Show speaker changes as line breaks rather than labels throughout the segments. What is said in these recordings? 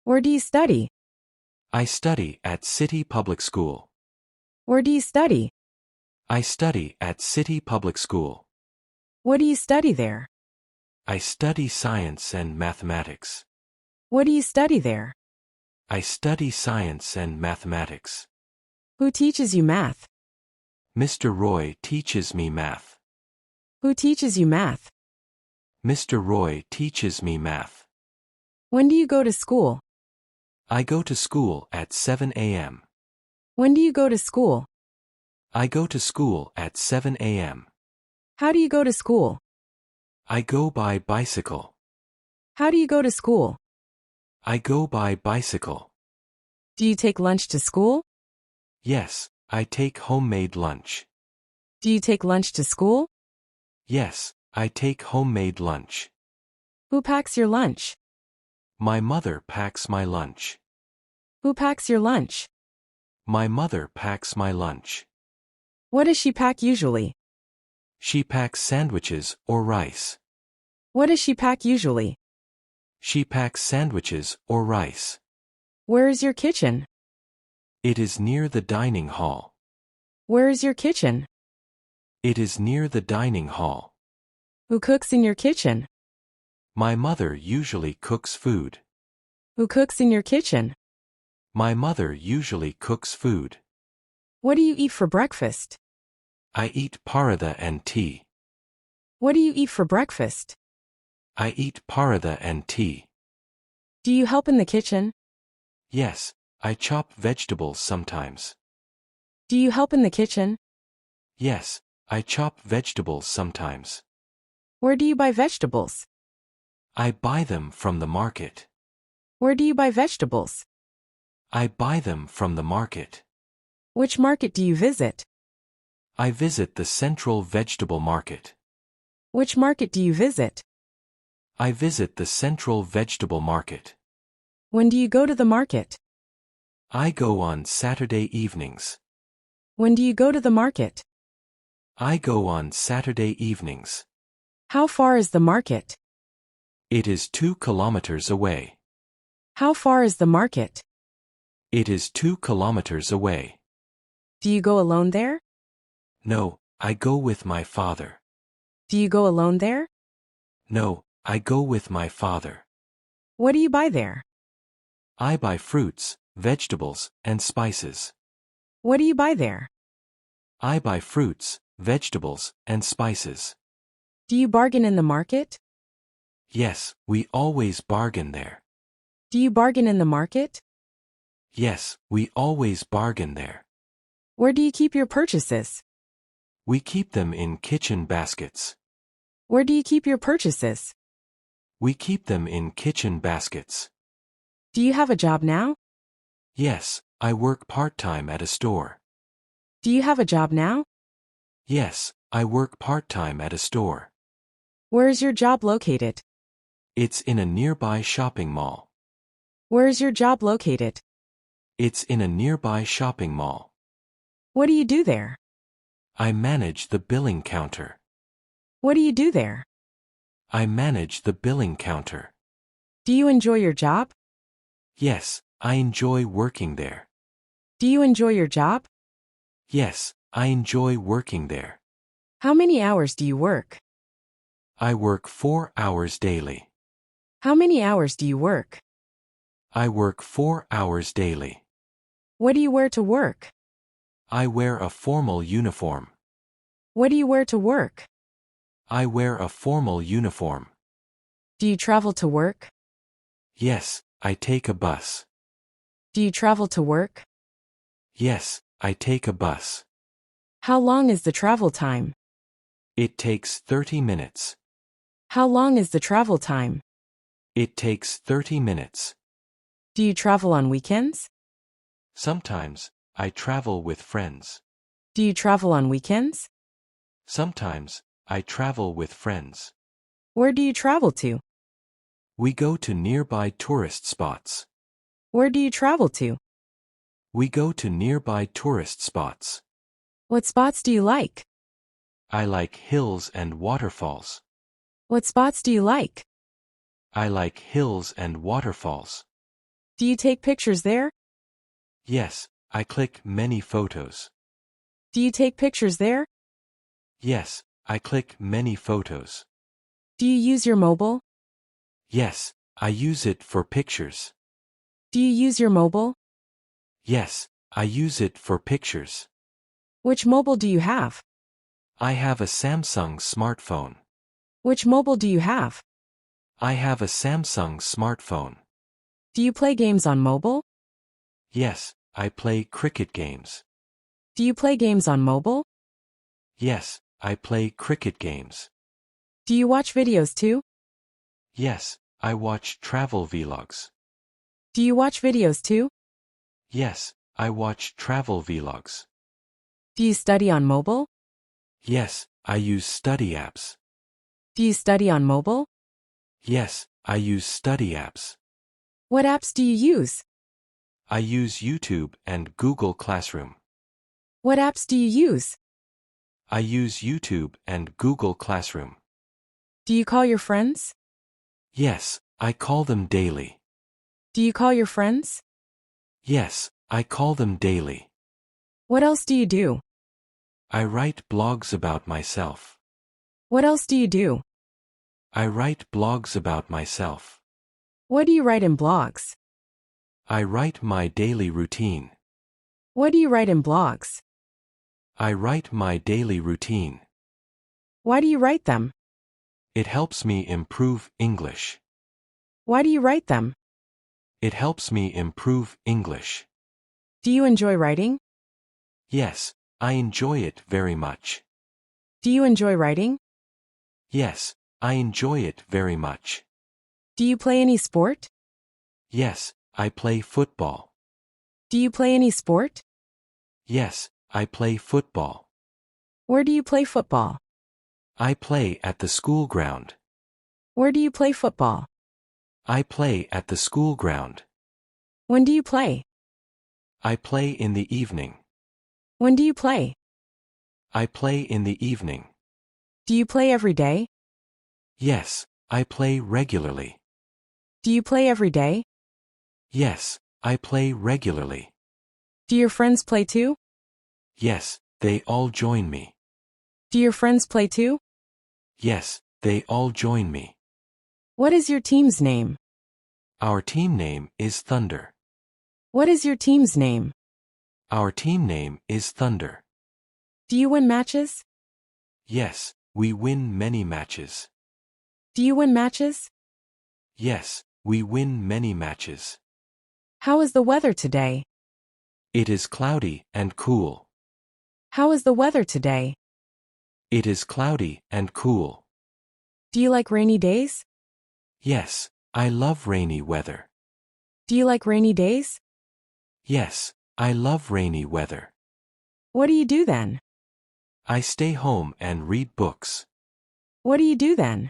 Where do you study?
I study at City Public School.
Where do you study?
I study at City Public School.
What do you study there?
I study science and mathematics.
What do you study there?
I study science and mathematics.
Who teaches you math?
Mr. Roy teaches me math.
Who teaches you math?
Mr. Roy teaches me math.
When do you go to school?
I go to school at 7 a.m.
When do you go to school?
I go to school at 7 a.m.
How do you go to school?
I go by bicycle.
How do you go to school?
I go by bicycle.
Do you take lunch to school?
Yes, I take homemade lunch.
Do you take lunch to school?
Yes, I take homemade lunch.
Who packs your lunch?
My mother packs my lunch.
Who packs your lunch?
My mother packs my lunch.
What does she pack usually?
She packs sandwiches or rice.
What does she pack usually?
She packs sandwiches or rice.
Where is your kitchen?
It is near the dining hall.
Where is your kitchen?
It is near the dining hall.
Who cooks in your kitchen?
My mother usually cooks food.
Who cooks in your kitchen?
My mother usually cooks food.
What do you eat for breakfast?
I eat paratha and tea.
What do you eat for breakfast?
I eat paratha and tea.
Do you help in the kitchen?
Yes, I chop vegetables sometimes.
Do you help in the kitchen?
Yes, I chop vegetables sometimes.
Where do you buy vegetables?
I buy them from the market.
Where do you buy vegetables?
I buy them from the market.
Which market do you visit?
I visit the Central Vegetable Market.
Which market do you visit?
I visit the Central Vegetable Market.
When do you go to the market?
I go on Saturday evenings.
When do you go to the market?
I go on Saturday evenings.
How far is the market?
It is 2 kilometers away.
How far is the market?
It is 2 kilometers away.
Do you go alone there?
No, I go with my father.
Do you go alone there?
No, I go with my father.
What do you buy there?
I buy fruits, vegetables, and spices.
What do you buy there?
I buy fruits, vegetables, and spices.
Do you bargain in the market?
Yes, we always bargain there.
Do you bargain in the market?
Yes, we always bargain there.
Where do you keep your purchases?
We keep them in kitchen baskets.
Where do you keep your purchases?
We keep them in kitchen baskets.
Do you have a job now?
Yes, I work part-time at a store.
Do you have a job now?
Yes, I work part-time at a store.
Where is your job located?
It's in a nearby shopping mall.
Where is your job located?
It's in a nearby shopping mall.
What do you do there?
I manage the billing counter.
What do you do there?
I manage the billing counter.
Do you enjoy your job?
Yes, I enjoy working there.
Do you enjoy your job?
Yes, I enjoy working there.
How many hours do you work?
I work 4 hours daily.
How many hours do you work?
I work 4 hours daily.
What do you wear to work?
I wear a formal uniform.
What do you wear to work?
I wear a formal uniform.
Do you travel to work?
Yes, I take a bus.
Do you travel to work?
Yes, I take a bus.
How long is the travel time?
It takes 30 minutes.
How long is the travel time?
It takes 30 minutes.
Do you travel on weekends?
Sometimes, I travel with friends.
Do you travel on weekends?
Sometimes, I travel with friends.
Where do you travel to?
We go to nearby tourist spots.
Where do you travel to?
We go to nearby tourist spots.
What spots do you like?
I like hills and waterfalls.
What spots do you like?
I like hills and waterfalls.
Do you take pictures there?
Yes, I click many photos.
Do you take pictures there?
Yes, I click many photos.
Do you use your mobile?
Yes, I use it for pictures.
Do you use your mobile?
Yes, I use it for pictures.
Which mobile do you have?
I have a Samsung smartphone.
Which mobile do you have?
I have a Samsung smartphone.
Do you play games on mobile?
Yes, I play cricket games.
Do you play games on mobile?
Yes, I play cricket games.
Do you watch videos too?
Yes, I watch travel vlogs.
Do you watch videos too?
Yes, I watch travel vlogs.
Do you study on mobile?
Yes, I use study apps.
Do you study on mobile?
Yes, I use study apps.
What apps do you use?
I use YouTube and Google Classroom.
What apps do you use?
I use YouTube and Google Classroom.
Do you call your friends?
Yes, I call them daily.
Do you call your friends?
Yes, I call them daily.
What else do you do?
I write blogs about myself.
What else do you do?
I write blogs about myself.
What do you write in blogs?
I write my daily routine.
What do you write in blogs?
I write my daily routine.
Why do you write them?
It helps me improve English.
Why do you write them?
It helps me improve English.
Do you enjoy writing?
Yes, I enjoy it very much.
Do you enjoy writing?
Yes, I enjoy it very much.
Do you play any sport?
Yes, I play football.
Do you play any sport?
Yes, I play football.
Where do you play football?
I play at the school ground.
Where do you play football?
I play at the school ground.
When do you play?
I play in the evening.
When do you play?
I play in the evening.
Do you play every day?
Yes, I play regularly.
Do you play every day?
Yes, I play regularly.
Do your friends play too?
Yes, they all join me.
Do your friends play too?
Yes, they all join me.
What is your team's name?
Our team name is Thunder.
What is your team's name?
Our team name is Thunder.
Do you win matches?
Yes, we win many matches.
Do you win matches?
Yes, we win many matches.
How is the weather today?
It is cloudy and cool.
How is the weather today?
It is cloudy and cool.
Do you like rainy days?
Yes, I love rainy weather.
Do you like rainy days?
Yes, I love rainy weather.
What do you do then?
I stay home and read books.
What do you do then?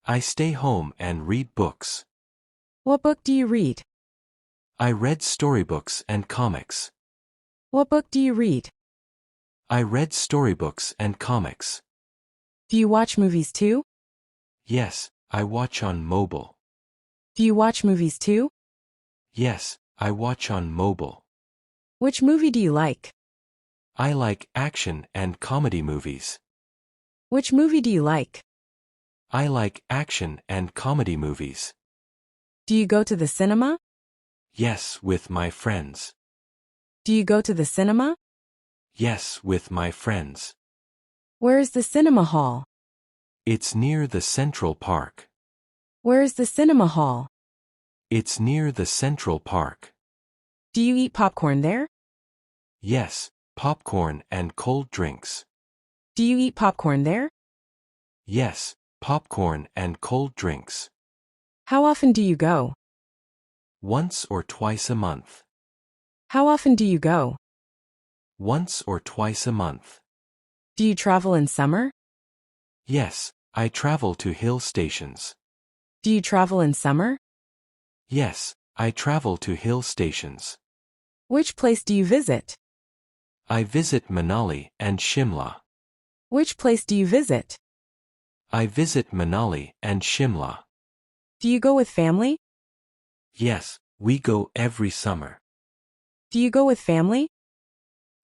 I stay home and read books.
What book do you read?
I read storybooks and comics.
What book do you read?
I read storybooks and comics.
Do you watch movies too?
Yes, I watch on mobile.
Do you watch movies too?
Yes, I watch on mobile.
Which movie do you like?
I like action and comedy movies.
Which movie do you like?
I like action and comedy movies.
Do you go to the cinema?
Yes, with my friends.
Do you go to the cinema?
Yes, with my friends.
Where is the cinema hall?
It's near the Central Park.
Where is the cinema hall?
It's near the Central Park.
Do you eat popcorn there?
Yes, popcorn and cold drinks.
Do you eat popcorn there?
Yes, popcorn and cold drinks.
How often do you go?
Once or twice a month.
How often do you go?
Once or twice a month.
Do you travel in summer?
Yes, I travel to hill stations.
Do you travel in summer?
Yes, I travel to hill stations.
Which place do you visit?
I visit Manali and Shimla.
Which place do you visit?
I visit Manali and Shimla.
Do you go with family?
Yes, we go every summer.
Do you go with family?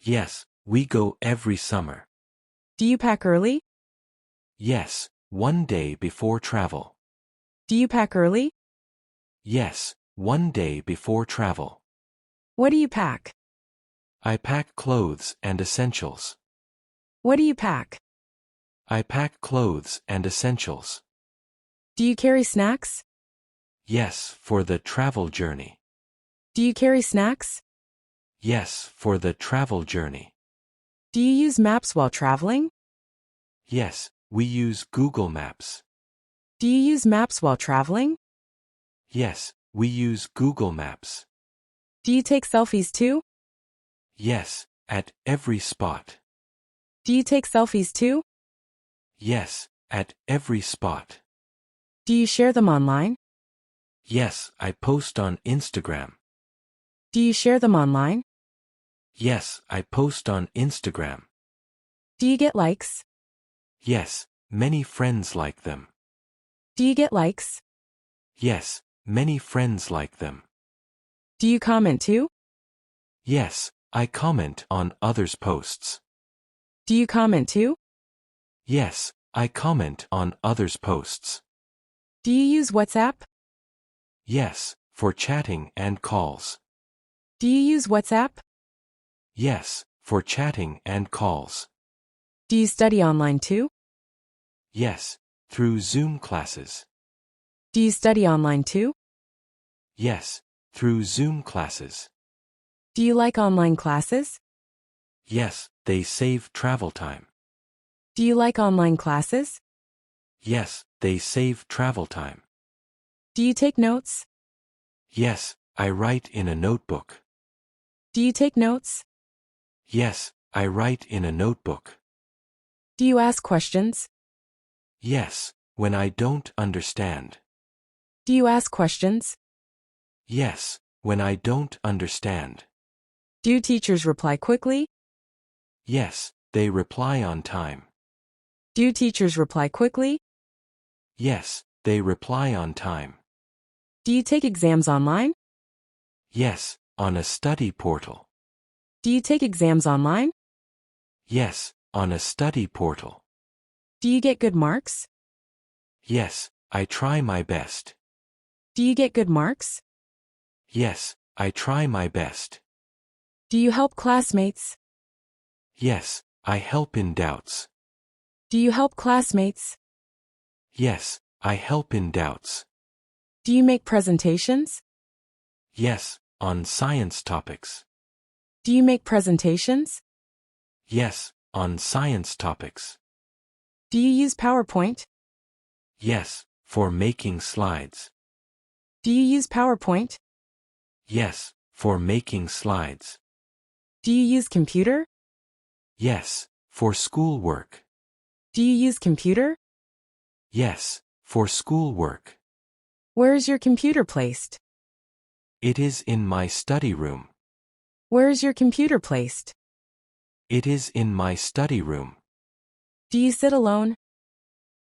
Yes, we go every summer.
Do you pack early?
Yes, one day before travel.
Do you pack early?
Yes, one day before travel.
What do you pack?
I pack clothes and essentials.
What do you pack?
I pack clothes and essentials.
Do you carry snacks?
Yes, for the travel journey.
Do you carry snacks?
Yes, for the travel journey.
Do you use maps while traveling?
Yes, we use Google Maps.
Do you use maps while traveling?
Yes, we use Google Maps.
Do you take selfies too?
Yes, at every spot.
Do you take selfies too?
Yes, at every spot.
Do you share them online?
Yes, I post on Instagram.
Do you share them online?
Yes, I post on Instagram.
Do you get likes?
Yes, many friends like them.
Do you get likes?
Yes, many friends like them.
Do you comment too?
Yes, I comment on others' posts.
Do you comment too?
Yes, I comment on others' posts.
Do you use WhatsApp?
Yes, for chatting and calls.
Do you use WhatsApp?
Yes, for chatting and calls.
Do you study online too?
Yes, through Zoom classes.
Do you study online too?
Yes, through Zoom classes.
Do you like online classes?
Yes, they save travel time.
Do you like online classes?
Yes, they save travel time.
Do you take notes?
Yes, I write in a notebook.
Do you take notes?
Yes, I write in a notebook.
Do you ask questions?
Yes, when I don't understand.
Do you ask questions?
Yes, when I don't understand.
Do teachers reply quickly?
Yes, they reply on time.
Do teachers reply quickly?
Yes, they reply on time.
Do you take exams online?
Yes, on a study portal.
Do you take exams online?
Yes, on a study portal.
Do you get good marks?
Yes, I try my best.
Do you get good marks?
Yes, I try my best.
Do you help classmates?
Yes, I help in doubts.
Do you help classmates?
Yes, I help in doubts.
Do you make presentations?
Yes, on science topics.
Do you make presentations?
Yes, on science topics.
Do you use PowerPoint?
Yes, for making slides.
Do you use PowerPoint?
Yes, for making slides.
Do you use computer?
Yes, for schoolwork.
Do you use computer?
Yes, for schoolwork.
Where is your computer placed?
It is in my study room.
Where is your computer placed?
It is in my study room.
Do you sit alone?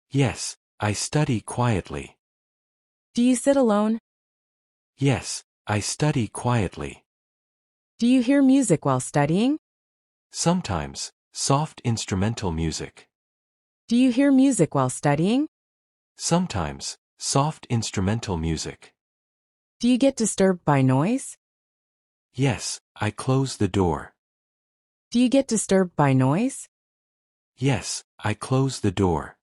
Yes, I study quietly.
Do you sit alone?
Yes, I study quietly.
Do you hear music while studying?
Sometimes, soft instrumental music.
Do you hear music while studying?
Sometimes, soft instrumental music.
Do you get disturbed by noise?
Yes, I close the door.
Do you get disturbed by noise?
Yes, I close the door.